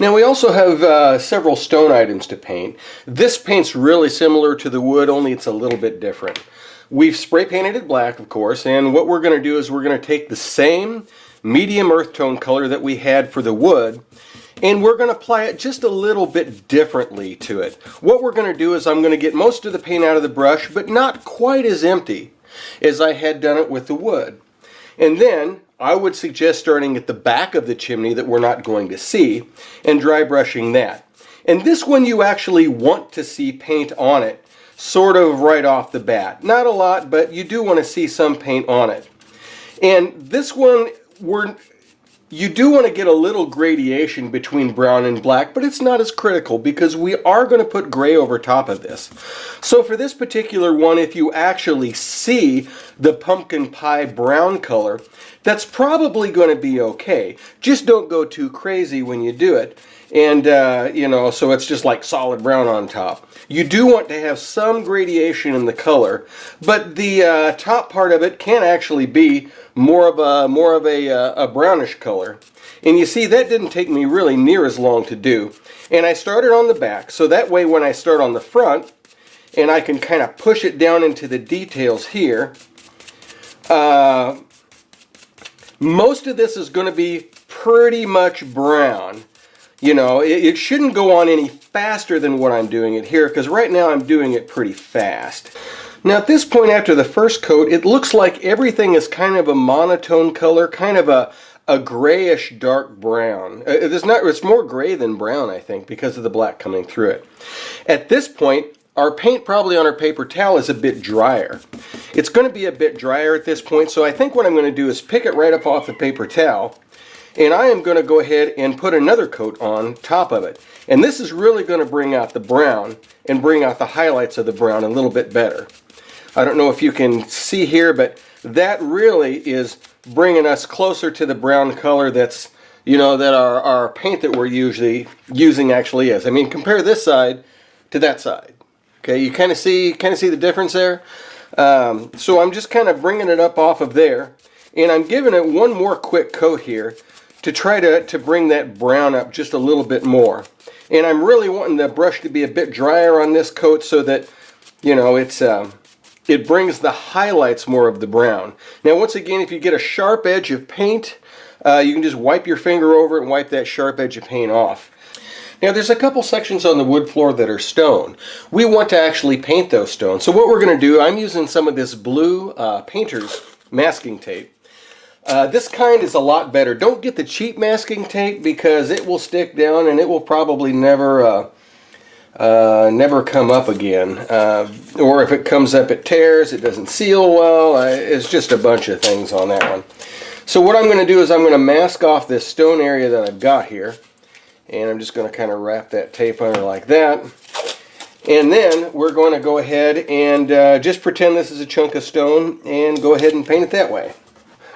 Now we also have several stone items to paint. This paint's really similar to the wood, only it's a little bit different. We've spray painted it black, of course, and what we're going to do is we're going to take the same medium earth tone color that we had for the wood, and we're going to apply it just a little bit differently to it. What we're going to do is I'm going to get most of the paint out of the brush, but not quite as empty as I had done it with the wood. And then I would suggest starting at the back of the chimney that we're not going to see and dry brushing that. And this one you actually want to see paint on it, sort of right off the bat. Not a lot, but you do want to see some paint on it. And this one, you do want to get a little gradation between brown and black, but it's not as critical because we are going to put gray over top of this. So for this particular one, if you actually see the pumpkin pie brown color, that's probably going to be okay. Just don't go too crazy when you do it. And, you know, so it's just like solid brown on top. You do want to have some gradation in the color, but the top part of it can actually be more of a brownish color. And you see, that didn't take me really near as long to do. And I started on the back, so that way when I start on the front, and I can kind of push it down into the details here, most of this is going to be pretty much brown. You know, it shouldn't go on any faster than what I'm doing it here, because right now I'm doing it pretty fast. Now at this point after the first coat, it looks like everything is kind of a monotone color, kind of a grayish dark brown. It's more gray than brown, I think, because of the black coming through it. At this point, our paint probably on our paper towel is a bit drier. It's going to be a bit drier at this point, so I think what I'm going to do is pick it right up off the paper towel, and I am going to go ahead and put another coat on top of it. And this is really going to bring out the brown and bring out the highlights of the brown a little bit better. I don't know if you can see here, but that really is bringing us closer to the brown color that's, you know, that our paint that we're usually using actually is. I mean, compare this side to that side. Okay, you kind of see the difference there? So I'm just kind of bringing it up off of there, and I'm giving it one more quick coat here to try to bring that brown up just a little bit more. And I'm really wanting the brush to be a bit drier on this coat so that, you know, it brings the highlights more of the brown. Now once again, if you get a sharp edge of paint, you can just wipe your finger over it and wipe that sharp edge of paint off. Now there's a couple sections on the wood floor that are stone. We want to actually paint those stones. So what we're going to do, I'm using some of this blue painter's masking tape. This kind is a lot better. Don't get the cheap masking tape because it will stick down and it will probably never come up again. Or if it comes up, it tears, it doesn't seal well. It's just a bunch of things on that one. So what I'm going to do is I'm going to mask off this stone area that I've got here. And I'm just going to kind of wrap that tape under like that. And then we're going to go ahead and just pretend this is a chunk of stone and go ahead and paint it that way.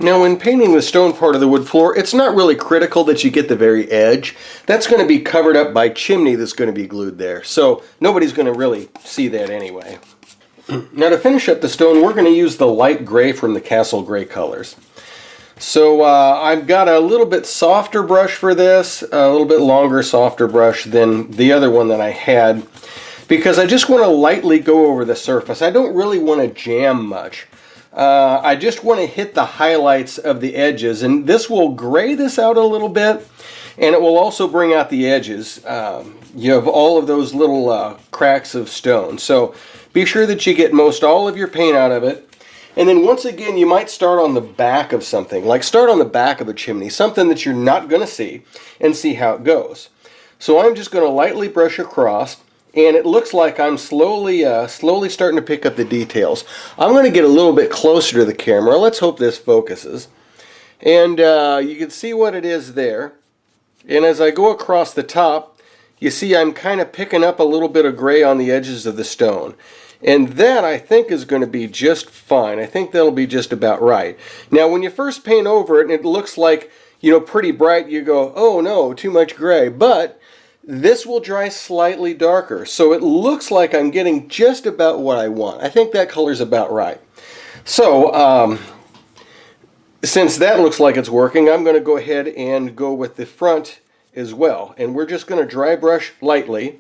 Now when painting the stone part of the wood floor, it's not really critical that you get the very edge. That's going to be covered up by chimney that's going to be glued there. So nobody's going to really see that anyway. Now to finish up the stone, we're going to use the light gray from the Castle Gray colors. So I've got a little bit softer brush for this, a little bit longer, softer brush than the other one that I had, because I just want to lightly go over the surface. I don't really want to jam much. I just want to hit the highlights of the edges, and this will gray this out a little bit, and it will also bring out the edges. You have all of those little cracks of stone. So be sure that you get most all of your paint out of it. And then once again, you might start on the back of something, like start on the back of a chimney, something that you're not going to see, and see how it goes. So I'm just going to lightly brush across, and it looks like I'm slowly starting to pick up the details. I'm going to get a little bit closer to the camera. Let's hope this focuses. And you can see what it is there. And as I go across the top, you see I'm kind of picking up a little bit of gray on the edges of the stone. And that, I think, is going to be just fine. I think that'll be just about right. Now, when you first paint over it and it looks like, you know, pretty bright, you go, oh no, too much gray. But this will dry slightly darker. So it looks like I'm getting just about what I want. I think that color's about right. So, since that looks like it's working, I'm going to go ahead and go with the front as well. And we're just going to dry brush lightly.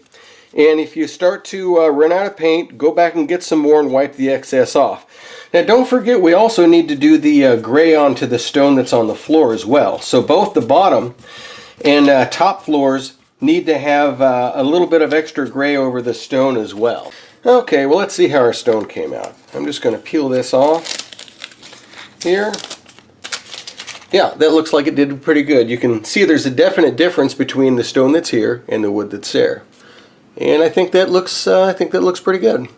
And if you start to run out of paint, go back and get some more and wipe the excess off. Now don't forget, we also need to do the gray onto the stone that's on the floor as well. So both the bottom and top floors need to have a little bit of extra gray over the stone as well. Okay, well, let's see how our stone came out. I'm just going to peel this off here. Yeah, that looks like it did pretty good. You can see there's a definite difference between the stone that's here and the wood that's there. And I think that looks pretty good.